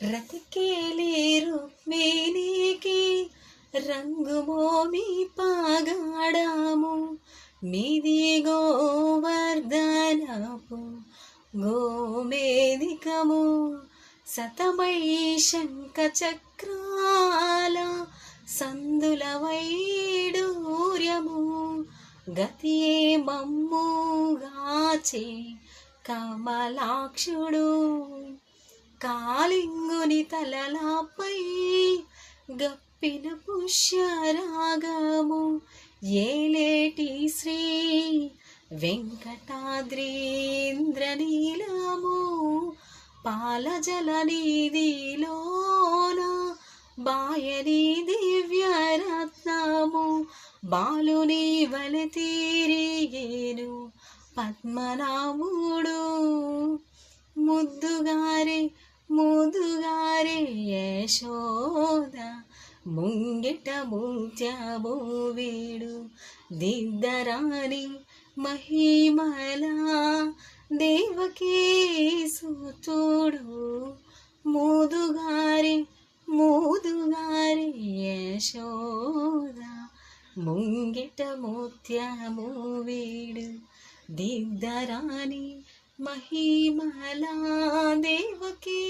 రతికేలి రుక్మిణికి రంగు మోమి పాగాడము మీది గోవర్ధనపు గోమేదికము సతమై శంఖ చక్రాల సందుల వైడూర్యము గతియే మమ్ముగాచే కమలాక్షుడు కాళింగుని తలలాపై గప్పిన పుష్యరాగము ఏలేటి శ్రీ వెంకటాద్రీంద్రనీలము పాలజల నిధిలోన బాయని దివ్యరత్నము బాలుని వలె తిరిగేను పద్మనాభుడు ముద్దుగారే యశోద ముంగిట ముత్యము వీడు దిద్దరాని మహిమల దేవకీ సుతుడు ముదుగారే యశోద ముంగిట ముత్యము వీడు దిద్దరాని మహిమల దేవకీ